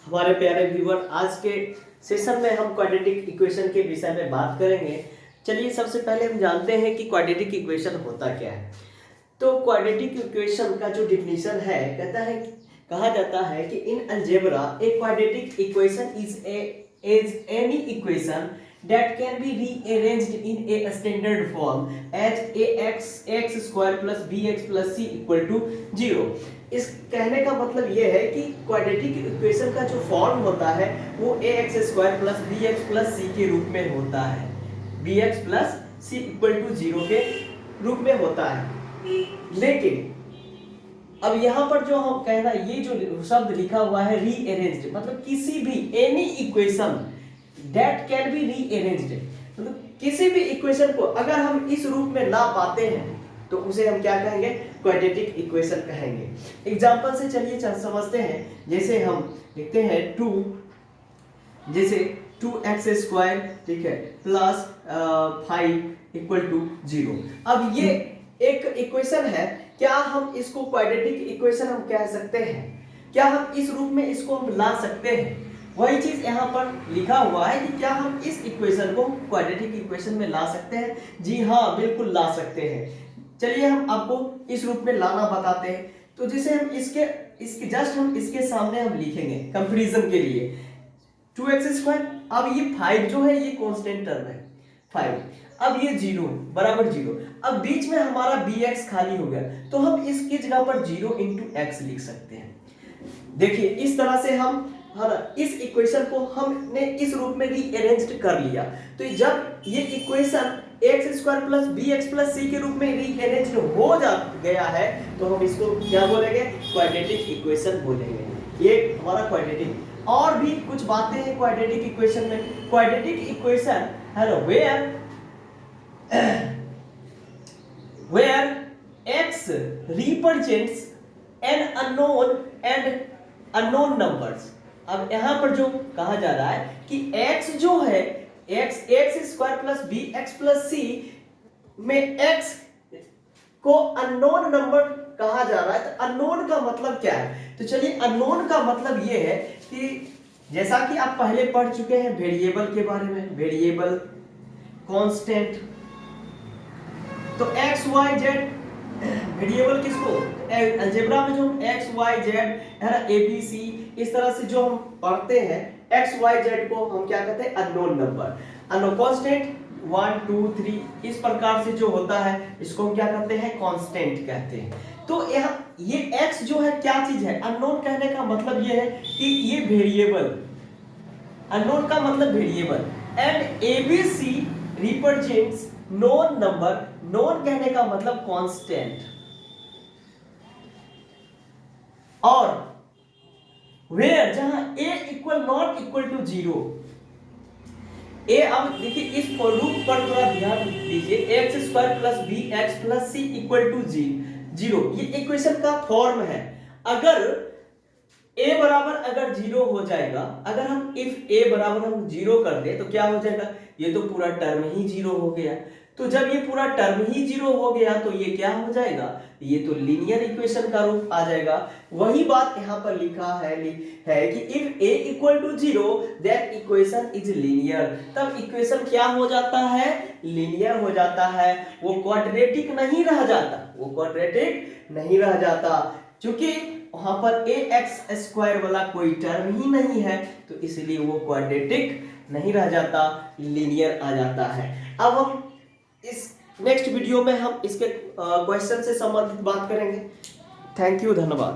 हमारे प्यारे व्यूअर, आज के सेशन में हम क्वाड्रेटिक इक्वेशन के विषय में बात करेंगे। चलिए सबसे पहले हम जानते हैं कि क्वाड्रेटिक इक्वेशन होता क्या है। तो क्वाड्रेटिक इक्वेशन का जो डिफिनीशन है, कहा जाता है कि in algebra a quadratic equation is any equation that can be rearranged in a standard form as ax square plus bx plus c equal to 0। इस कहने का मतलब ये है कि क्वाड्रेटिक इक्वेशन का जो फॉर्म होता है वो ax square plus bx plus c के रूप में होता है, bx plus c equal to 0 के रूप में होता है। लेकिन अब यहाँ पर जो हम कहना, ये जो शब्द लिखा हुआ है रीअरेंज्ड, मतलब किसी भी any equation that can be rearranged, मतलब किसी भी इक्वेशन को अगर हम इस रूप में ला पाते हैं तो उसे हम क्या कहेंगे, क्वाड्रेटिक इक्वेशन कहेंगे। एग्जांपल से चलिए समझते हैं। जैसे हम लिखते हैं 2x स्क्वायर, ठीक है, प्लस 5 इक्वल टू 0। अब ये एक इक्वेशन है, क्या हम इसको क्वाड्रेटिक इक्वेशन हम कह सकते हैं? क्या हम इस रूप में इसको हम ला सकते हैं? वही चीज यहाँ पर लिखा हुआ है कि क्या हम इस इक्वेशन को क्वाड्रेटिक इक्वेशन में ला सकते हैं? जी हाँ, बिल्कुल ला सकते हैं। चलिए हम आपको इस रूप में लाना बताते हैं। तो जैसे हम इसके सामने हम लिखेंगे कंपैरिजन के लिए 2x स्क्वायर। अब ये 5 जो है ये कांस्टेंट टर्म है 5। अब ये 0 बराबर 0। अब बीच में हमारा bx खाली हो गया, तो हम इसकी जगह पर 0 इंटू एक्स लिख सकते हैं। देखिए इस तरह से हम इस इक्वेशन को हमने इस रूप में रीअरेंज्ड कर लिया। तो जब ये equation x square plus bx plus c के रूप में रीअरेंज्ड हो गया है तो हम इसको क्या बोलेंगे, क्वाड्रेटिक इक्वेशन बोलेंगे। ये हमारा क्वाड्रेटिक। और भी कुछ बातें हैं क्वाड्रेटिक इक्वेशन में। क्वाड्रेटिक इक्वेशन है where x represents an unknown and unknown numbers। अब यहाँ पर जो कहा जा रहा है कि x जो है x square plus bx plus c में x को अननोन नंबर कहा जा रहा है। तो अननोन का मतलब क्या है? तो चलिए अननोन का मतलब ये है कि जैसा कि आप पहले पढ़ चुके हैं वेरिएबल के बारे में, वेरिएबल, कांस्टेंट। तो x y z वेरिएबल किसको, अलजेब्रा में जो x y z है ना, a b c, इस तरह से जो हम पढ़ते हैं x y z को हम क्या कहते हैं, अननोन नंबर। अननोन कांस्टेंट 1 2 3 इस प्रकार से जो होता है इसको हम क्या कहते हैं, कांस्टेंट कहते हैं। तो यहाँ ये x जो है क्या चीज है, अननोन कहने का मतलब ये है कि ये वेरिएबल, अननोन का मतलब variable. And abc represents known number, known कहने का मतलब कांस्टेंट। और वेयर जहां a equal not equal to 0, a, अब देखिए इस रूप पर थोड़ा ध्यान दीजिए, x square plus bx plus c equal to 0, ये इक्वेशन का फॉर्म है। अगर a बराबर अगर 0 हो जाएगा, अगर हम इफ a बराबर हम 0 कर दे तो क्या हो जाएगा, ये तो पूरा टर्म ही 0 हो गया। तो जब ये पूरा टर्म ही 0 हो गया तो ये क्या हो जाएगा, ये तो लीनियर इक्वेशन का रूप आ जाएगा। वही बात यहाँ पर लिखा है कि if a equal to 0 that equation is linear. तब इक्वेशन क्या हो जाता है, लीनियर हो जाता है, वो क्वाड्रेटिक नहीं रह जाता, वो क्वाड्रेटिक नहीं रह जाता। क्योंकि वहां पर ax स्क्वायर वाला कोई टर्म ही नहीं है, तो इसलिए वो क्वाड्रेटिक नहीं रह जाता, लीनियर आ जाता है। अब हम इस नेक्स्ट वीडियो में हम इसके क्वेश्चन से संबंधित बात करेंगे। थैंक यू, धन्यवाद।